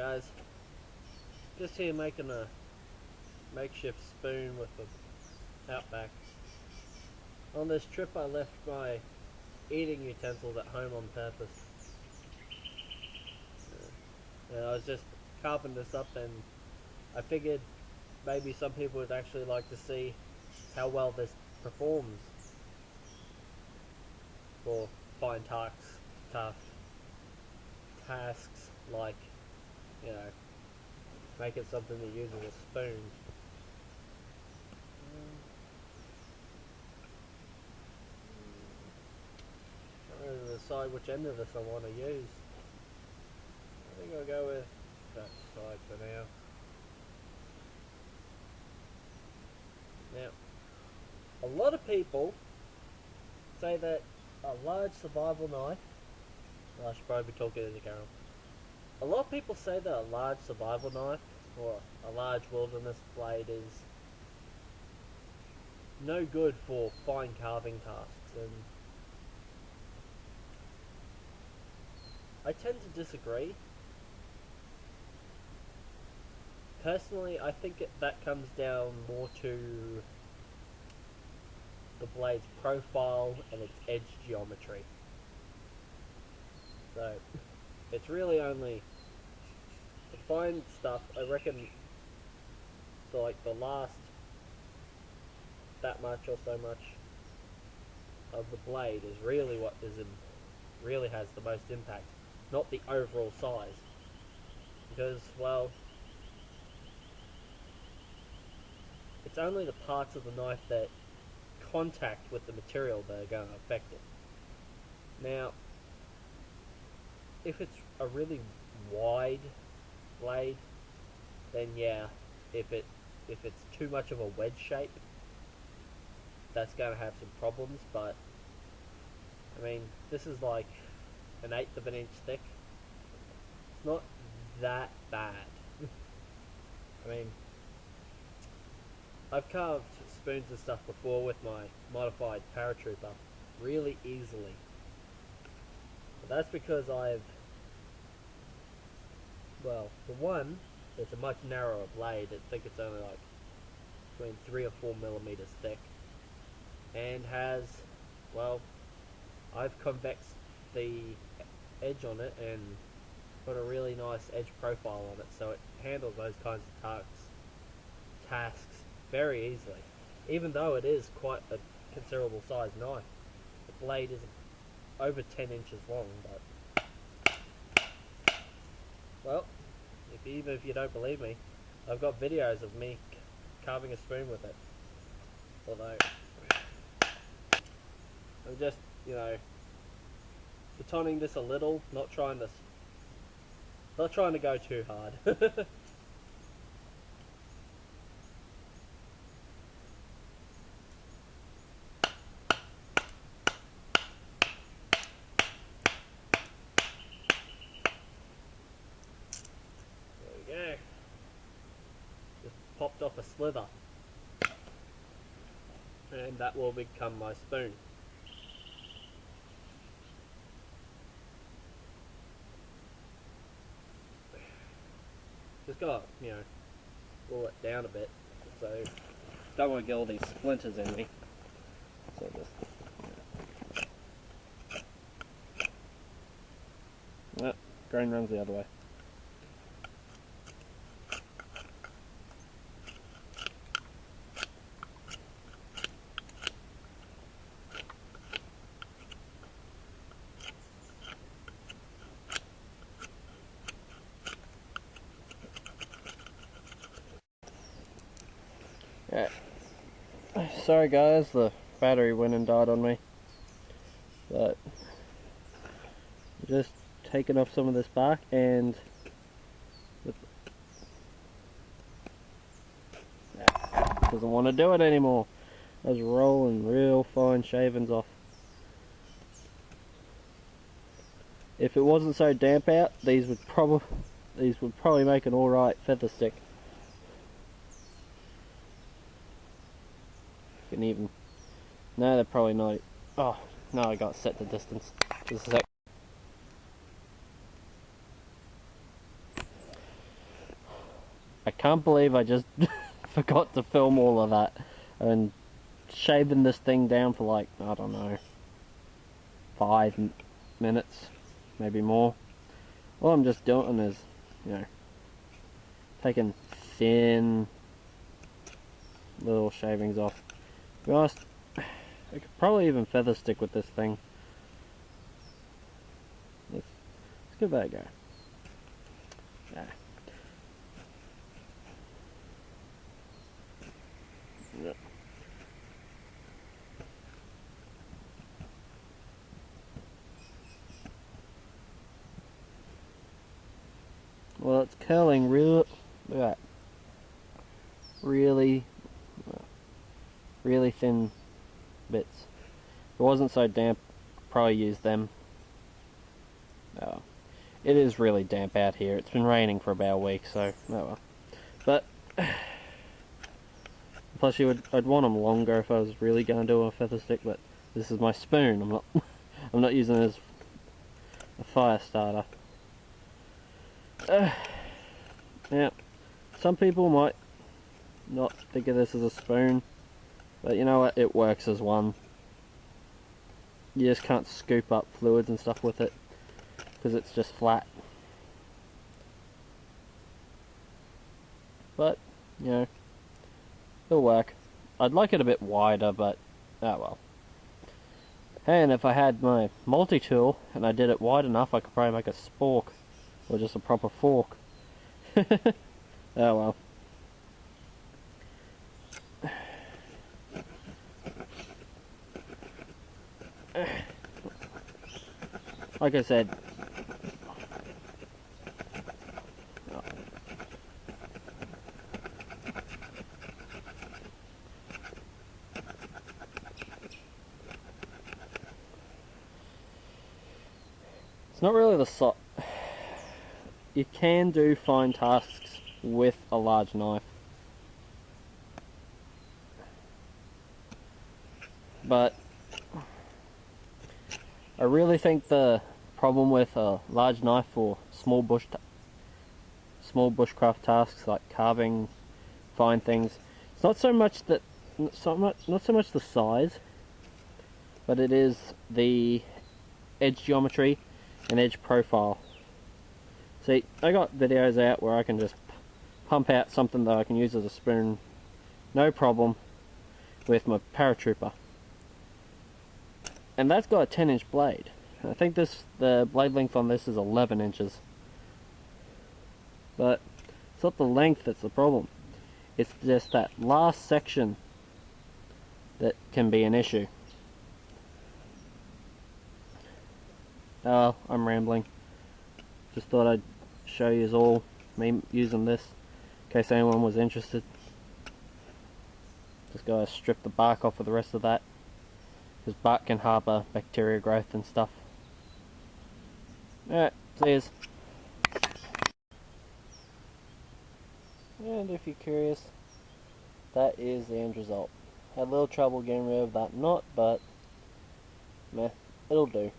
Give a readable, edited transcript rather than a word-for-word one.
guys, just here making a makeshift spoon with the Outback. On this trip I left my eating utensils at home on purpose. And I was just carving this up, and I figured maybe some people would actually like to see how well this performs for fine tasks like, you know, making something that uses a spoon. I'm going to decide which end of this I want to use. I think I'll go with that side for now. Now, a lot of people say that a large survival knife, I should probably be talking to the camera. A lot of people say that a large survival knife or a large wilderness blade is no good for fine carving tasks, and I tend to disagree. Personally, I think that comes down more to the blade's profile and its edge geometry. So, it's really only the fine stuff, I reckon, so like the last that much or so much of the blade is really what really has the most impact, not the overall size. Because, well, it's only the parts of the knife that contact with the material that are going to affect it. Now, if it's a really wide blade, then yeah, if it's too much of a wedge shape, that's going to have some problems. But I mean, this is like an 1/8 of an inch thick. It's not that bad. I mean, I've carved spoons and stuff before with my modified paratrooper really easily. But that's because well, for one, it's a much narrower blade. I think it's only like between 3 or 4 millimeters thick, and has, well, I've convexed the edge on it and put a really nice edge profile on it, so it handles those kinds of tasks very easily. Even though it is quite a considerable sized knife, the blade is over 10 inches long. But, well, even if you don't believe me, I've got videos of me carving a spoon with it. Although I'm just, you know, betoning this a little, not trying to go too hard. Popped off a slither, and that will become my spoon. Just gotta, you know, pull it down a bit, so don't want to get all these splinters in me. So just, grain runs the other way. Yeah. Sorry guys, the battery went and died on me. But just taking off some of this bark, and doesn't want to do it anymore. I was rolling real fine shavings off. If it wasn't so damp out, these would probably make an alright feather stick. Even no, they're probably not. Oh no, I got set the distance. Just a sec. I can't believe I just forgot to film all of that. And shaving this thing down for like, I don't know, 5 minutes, maybe more. All I'm just doing is, you know, taking thin little shavings off. To be honest, I could probably even feather stick with this thing. Let's give that a go. Yeah. Yep. Well, it's curling real. Look at that. Really thin bits. If it wasn't so damp, I'd probably use them. Oh, it is really damp out here. It's been raining for about a week, so oh well. But plus, I'd want them longer if I was really going to do a feather stick. But this is my spoon. I'm not. I'm not using it as a fire starter. Yeah, some people might not think of this as a spoon, but you know what? It works as one. You just can't scoop up fluids and stuff with it because it's just flat. But you know, it'll work. I'd like it a bit wider, but oh well. And if I had my multi-tool and I did it wide enough, I could probably make a spork or just a proper fork. Oh well. Like I said, it's not really the size. You can do fine tasks with a large knife, but I really think the problem with a large knife for small bushcraft tasks like carving fine things, it's not so much the size, but it is the edge geometry and edge profile. See, I got videos out where I can just pump out something that I can use as a spoon, no problem, with my paratrooper. And that's got a 10-inch blade. I think the blade length on this is 11 inches. But it's not the length that's the problem. It's just that last section that can be an issue. Oh, I'm rambling. Just thought I'd show you all me using this in case anyone was interested. Just gotta strip the bark off of the rest of that, because bark can harbour bacteria growth and stuff. Alright, see yous. And if you're curious, that is the end result. Had a little trouble getting rid of that knot, but meh, it'll do.